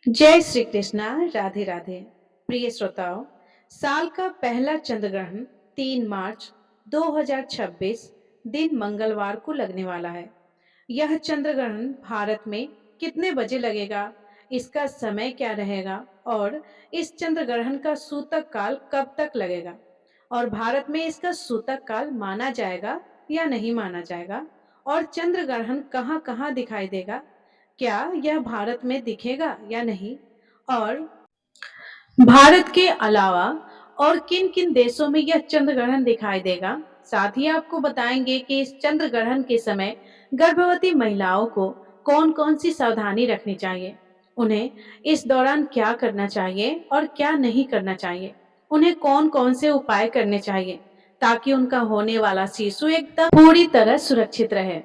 जय श्री कृष्णा। राधे राधे। प्रिय श्रोताओं, साल का पहला चंद्र ग्रहण 3 मार्च 2026 दिन मंगलवार को लगने वाला है। यह चंद्र ग्रहण भारत में कितने बजे लगेगा, इसका समय क्या रहेगा और इस चंद्र ग्रहण का सूतक काल कब तक लगेगा और भारत में इसका सूतक काल माना जाएगा या नहीं माना जाएगा और चंद्र ग्रहण कहाँ-कहाँ दिखाई देगा, क्या यह भारत में दिखेगा या नहीं और भारत के अलावा और किन-किन देशों में यह चंद्र ग्रहण दिखाई देगा। साथ ही आपको बताएंगे कि इस चंद्र ग्रहण के समय गर्भवती महिलाओं को कौन-कौन सी सावधानी रखनी चाहिए, उन्हें इस दौरान क्या करना चाहिए और क्या नहीं करना चाहिए, उन्हें कौन-कौन से उपाय करने चाहिए ताकि उनका होने वाला शिशु एकदम पूरी तरह सुरक्षित रहे।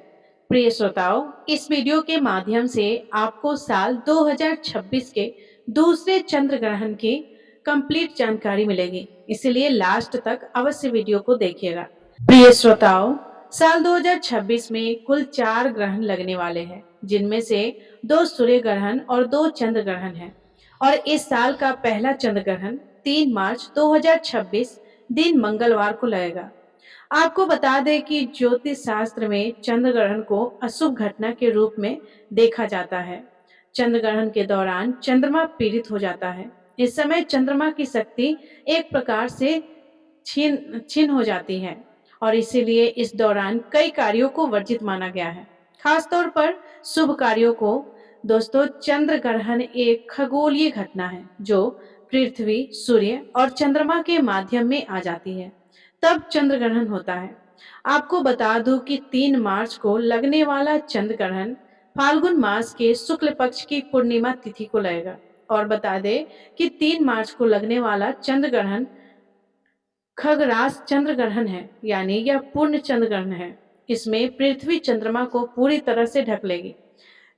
प्रिय श्रोताओं, इस वीडियो के माध्यम से आपको साल 2026 के दूसरे चंद्र ग्रहण की कंप्लीट जानकारी मिलेगी, इसलिए लास्ट तक अवश्य वीडियो को देखिएगा। प्रिय श्रोताओं, साल 2026 में कुल 4 ग्रहण लगने वाले हैं, जिनमें से 2 सूर्य ग्रहण और 2 चंद्र ग्रहण हैं और इस साल का पहला चंद्र ग्रहण 3 मार्च 2026 दिन मंगलवार को लगेगा। आपको बता दें कि ज्योतिष शास्त्र में चंद्र ग्रहण को अशुभ घटना के रूप में देखा जाता है। चंद्र ग्रहण के दौरान चंद्रमा पीड़ित हो जाता है। इस समय चंद्रमा की शक्ति एक प्रकार से छीन छीन हो जाती है और इसीलिए इस दौरान कई कार्यों को वर्जित माना गया है, खासतौर पर शुभ कार्यों को। दोस्तों, चंद्र ग्रहण एक खगोलीय घटना है जो पृथ्वी, सूर्य और चंद्रमा के माध्यम में आ जाती है, तब चंद्र ग्रहण होता है। आपको बता दूं कि 3 मार्च को लगने वाला चंद्र ग्रहण फाल्गुन मास के शुक्ल पक्ष की पूर्णिमा तिथि को लगेगा और बता दें कि 3 मार्च को लगने वाला चंद्र ग्रहण खगरास चंद्र ग्रहण है, यानी यह पूर्ण चंद्र ग्रहण है। इसमें पृथ्वी चंद्रमा को पूरी तरह से ढक लेगी।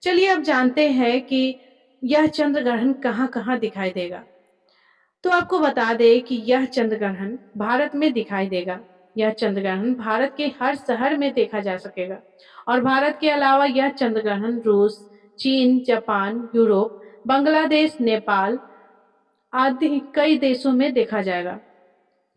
चलिए अब जानते हैं कि यह चंद्र ग्रहण कहाँ-कहाँ दिखाई देगा। तो आपको बता दें कि यह चंद्र ग्रहण भारत में दिखाई देगा। यह चंद्र ग्रहण भारत के हर शहर में देखा जा सकेगा और भारत के अलावा यह चंद्र ग्रहण रूस, चीन, जापान, यूरोप, बांग्लादेश, नेपाल आदि कई देशों में देखा जाएगा।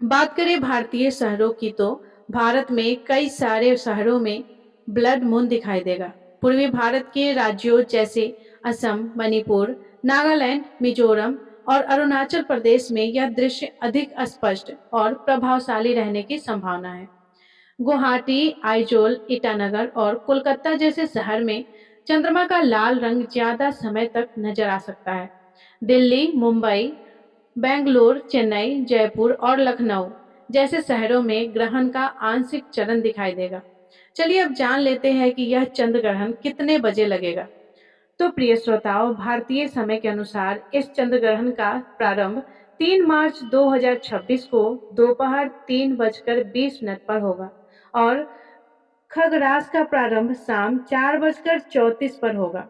बात करें भारतीय शहरों की, तो भारत में कई सारे शहरों में ब्लड मून दिखाई देगा। पूर्वी भारत के राज्यों जैसे असम, मणिपुर, नागालैंड, मिजोरम और अरुणाचल प्रदेश में यह दृश्य अधिक स्पष्ट और प्रभावशाली रहने की संभावना है। गुवाहाटी, आइजोल, ईटानगर और कोलकाता जैसे शहर में चंद्रमा का लाल रंग ज्यादा समय तक नजर आ सकता है। दिल्ली, मुंबई, बेंगलुरु, चेन्नई, जयपुर और लखनऊ जैसे शहरों में ग्रहण का आंशिक चरण दिखाई देगा। चलिए अब जान लेते हैं कि यह चंद्र ग्रहण कितने बजे लगेगा। तो प्रिय श्रोताओं, भारतीय समय के अनुसार इस चंद्र ग्रहण का प्रारंभ 3 मार्च 2026 को दोपहर 3:20 पर होगा और खगरास का प्रारंभ शाम 4:34 पर होगा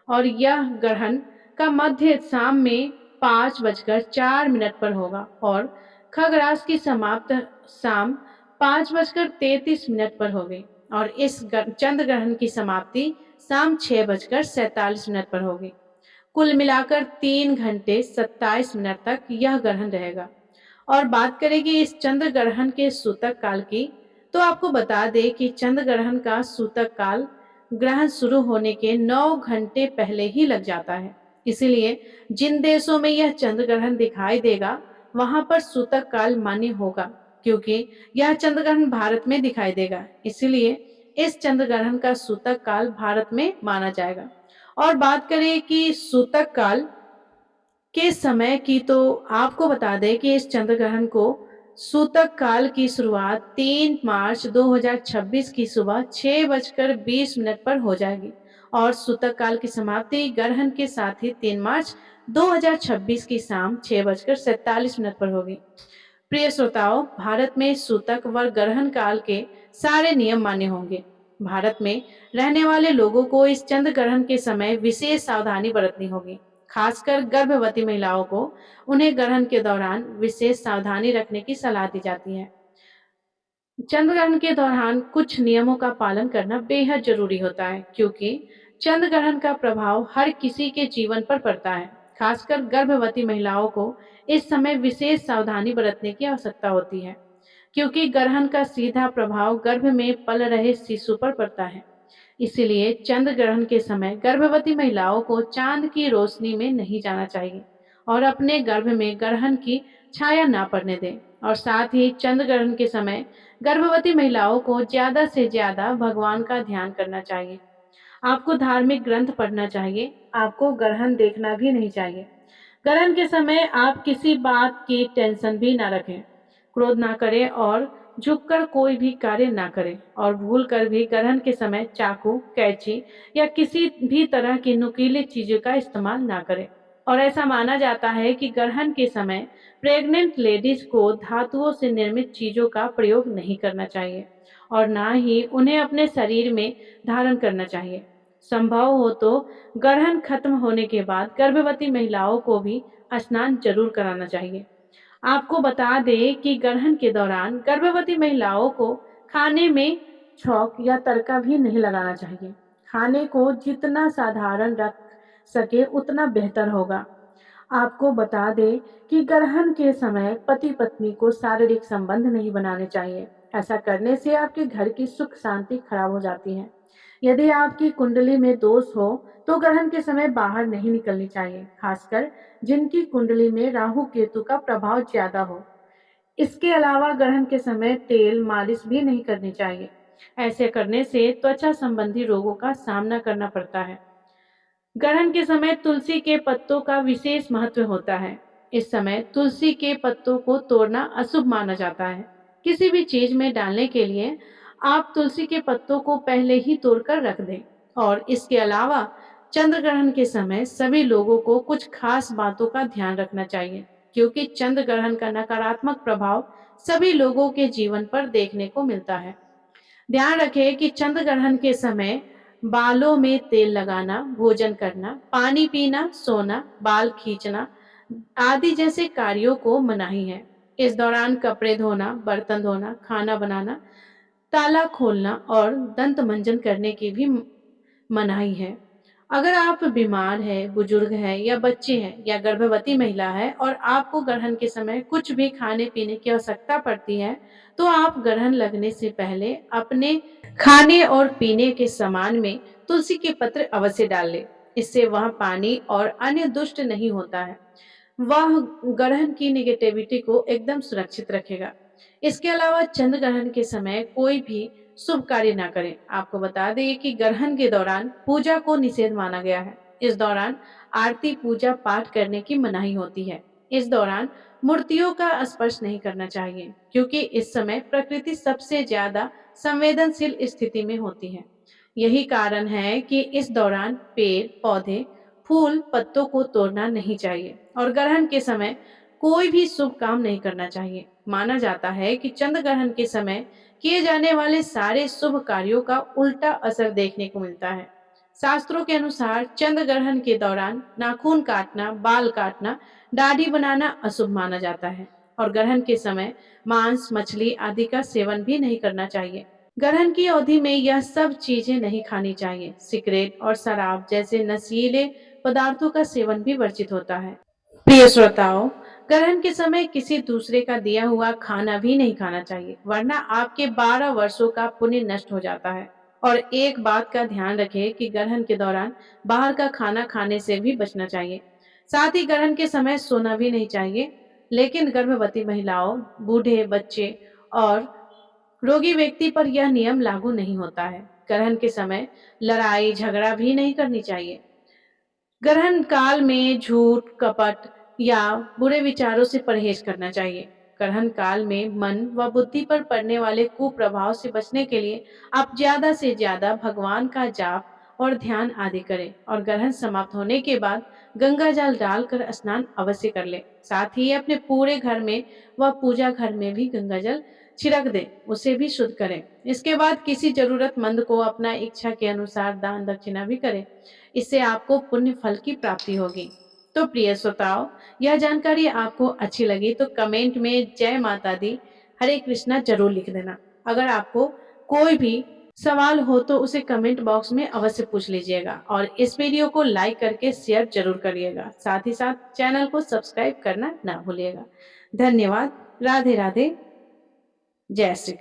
और यह ग्रहण का मध्य शाम में 5:04 पर होगा और खगरास की समाप्त शाम 5:33 पर होगी और इस चंद्र ग्रहण की समाप्ति शाम 6:47 पर होगी। कुल मिलाकर 3 घंटे 27 मिनट तक यह ग्रहण रहेगा। और बात करेंगे इस चंद्र ग्रहण के सूतक काल की, तो आपको बता दें कि चंद्र ग्रहण का सूतक काल ग्रहण शुरू होने के 9 घंटे पहले ही लग जाता है। इसीलिए जिन देशों में यह चंद्र ग्रहण दिखाई देगा, वहां पर सूतक काल मान्य होगा, क्योंकि यह चंद्र ग्रहण भारत में दिखाई देगा। इसीलिए इस चंद्र ग्रहण का सूतक काल भारत में माना जाएगा। और बात करें कि सूतक काल के समय की, तो आपको बता दें कि इस चंद्र ग्रहण को सूतक काल की शुरुआत 3 मार्च 2026 की सुबह 6:20 पर हो जाएगी और सूतक काल की समाप्ति ग्रहण के साथ ही 3 मार्च 2026 की शाम 6:47 पर होगी। प्रिय श्रोताओं, भारत में सूतक व ग्रहण काल के सारे नियम मान्य होंगे। भारत में रहने वाले लोगों को इस चंद्र ग्रहण के समय विशेष सावधानी बरतनी होगी, खासकर गर्भवती महिलाओं को उन्हें ग्रहण के दौरान विशेष सावधानी रखने की सलाह दी जाती है। चंद्र ग्रहण के दौरान कुछ नियमों का पालन करना बेहद जरूरी होता है, क्योंकि चंद्र ग्रहण का प्रभाव हर किसी के जीवन पर पड़ता है, खासकर गर्भवती महिलाओं को इस समय विशेष सावधानी बरतने की आवश्यकता होती है, क्योंकि ग्रहण का सीधा प्रभाव गर्भ में पल रहे शिशु पर पड़ता है। इसीलिए चंद्र ग्रहण के समय गर्भवती महिलाओं को चांद की रोशनी में नहीं जाना चाहिए और अपने गर्भ में ग्रहण की छाया ना पड़ने दें। और साथ ही चंद्र ग्रहण के समय गर्भवती महिलाओं को ज्यादा से ज्यादा भगवान का ध्यान करना चाहिए। आपको धार्मिक ग्रंथ पढ़ना चाहिए। आपको ग्रहण देखना भी नहीं चाहिए। ग्रहण के समय आप किसी बात की टेंशन भी ना रखें, क्रोध ना करें और झुककर कोई भी कार्य ना करें और भूल कर भी ग्रहण के समय चाकू, कैंची या किसी भी तरह की नुकीली चीजों का इस्तेमाल ना करें। और ऐसा माना जाता है कि ग्रहण के समय प्रेग्नेंट लेडीज को धातुओं से निर्मित चीजों का प्रयोग नहीं करना चाहिए और ना ही उन्हें अपने शरीर में धारण करना चाहिए। संभव हो तो ग्रहण खत्म होने के बाद गर्भवती महिलाओं को भी स्नान जरूर कराना चाहिए। आपको बता दें कि ग्रहण के दौरान गर्भवती महिलाओं को खाने में छौंक या तड़का भी नहीं लगाना चाहिए। खाने को जितना साधारण रख सके उतना बेहतर होगा। आपको बता दें कि ग्रहण के समय पति पत्नी को शारीरिक संबंध नहीं बनाने चाहिए। ऐसा करने से आपके घर की सुख शांति खराब हो जाती है। यदि आपकी कुंडली में दोष हो तो ग्रहण के समय बाहर नहीं निकलनी चाहिए, खासकर जिनकी कुंडली में राहु केतु का प्रभाव ज्यादा हो। इसके अलावा ग्रहण के समय तेल मालिश भी नहीं करनी चाहिए। ऐसे करने से त्वचा संबंधी रोगों का सामना करना पड़ता है। ग्रहण के समय तुलसी के पत्तों का विशेष महत्व होता है। इस समय तुलसी के पत्तों को तोड़ना अशुभ माना जाता है। किसी भी चीज में डालने के लिए आप तुलसी के पत्तों को पहले ही तोड़कर रख दें। और इसके अलावा चंद्र ग्रहण के समय सभी लोगों को कुछ खास बातों का ध्यान रखना चाहिए, क्योंकि चंद्र ग्रहण का नकारात्मक प्रभाव सभी लोगों के जीवन पर देखने को मिलता है। ध्यान रखें कि चंद्र ग्रहण के समय बालों में तेल लगाना, भोजन करना, पानी पीना, सोना, बाल खींचना आदि जैसे कार्यों को मनाही है। इस दौरान कपड़े धोना, बर्तन धोना, खाना बनाना, ताला खोलना और दंत मंजन करने की भी मनाही है। अगर आप बीमार हैं, बुजुर्ग हैं या बच्चे हैं या गर्भवती महिला है और आपको ग्रहण के समय कुछ भी खाने पीने की आवश्यकता पड़ती है, तो आप ग्रहण लगने से पहले अपने खाने और पीने के सामान में तुलसी के पत्र अवश्य डाल लें। इससे वह पानी और अन्य दुष्ट नहीं होता है। वह ग्रहण की निगेटिविटी को एकदम सुरक्षित रखेगा। इसके अलावा चंद्र ग्रहण के समय कोई भी शुभ कार्य ना करें। आपको बता दें कि ग्रहण के दौरान पूजा को निषेध माना गया है। इस दौरान आरती पूजा पाठ करने की मनाही होती है। इस दौरान मूर्तियों का स्पर्श नहीं करना चाहिए, क्योंकि इस समय प्रकृति सबसे ज्यादा संवेदनशील स्थिति में होती है। यही कारण है कि इस दौरान पेड़ पौधे फूल पत्तों को तोड़ना नहीं चाहिए और ग्रहण के समय कोई भी शुभ काम नहीं करना चाहिए। माना जाता है कि चंद्र ग्रहण के समय किए जाने वाले सारे शुभ कार्यों का उल्टा असर देखने को मिलता है। शास्त्रों के अनुसार चंद्र ग्रहण के दौरान नाखून काटना, बाल काटना, दाढ़ी बनाना अशुभ माना जाता है और ग्रहण के समय मांस, मछली आदि का सेवन भी नहीं करना चाहिए। ग्रहण की अवधि में यह सब चीजें नहीं खानी चाहिए। सिगरेट और शराब जैसे नशीले पदार्थों का सेवन भी वर्जित होता है। प्रिय श्रोताओं, ग्रहण के समय किसी दूसरे का दिया हुआ खाना भी नहीं खाना चाहिए, वरना आपके 12 वर्षों का पुण्य नष्ट हो जाता है। और एक बात का ध्यान रखें कि ग्रहण के दौरान बाहर का खाना खाने से भी बचना चाहिए। साथ ही ग्रहण के समय सोना भी नहीं चाहिए। लेकिन गर्भवती महिलाओं, बूढ़े, बच्चे और रोगी व्यक्ति पर यह नियम लागू नहीं होता है। ग्रहण के समय लड़ाई झगड़ा भी नहीं करनी चाहिए। ग्रहण काल में झूठ, कपट या बुरे विचारों से परहेज करना चाहिए। ग्रहण काल में मन व बुद्धि पर पड़ने वाले कुप्रभाव से बचने के लिए आप ज्यादा से ज्यादा भगवान का जाप और ध्यान आदि करें और ग्रहण समाप्त होने के बाद गंगा जल डालकर स्नान अवश्य कर लें। साथ ही अपने पूरे घर में व पूजा घर में भी गंगा जल छिड़क दें, उसे भी शुद्ध करें। इसके बाद किसी जरूरतमंद को अपना इच्छा के अनुसार दान दक्षिणा भी करें। इससे आपको पुण्य फल की प्राप्ति होगी। तो प्रिय श्रोताओ, यह जानकारी आपको अच्छी लगी तो कमेंट में जय माता दी, हरे कृष्णा जरूर लिख देना। अगर आपको कोई भी सवाल हो तो उसे कमेंट बॉक्स में अवश्य पूछ लीजिएगा और इस वीडियो को लाइक करके शेयर जरूर करिएगा। साथ ही साथ चैनल को सब्सक्राइब करना ना भूलिएगा। धन्यवाद। राधे राधे। जय श्री कृष्ण।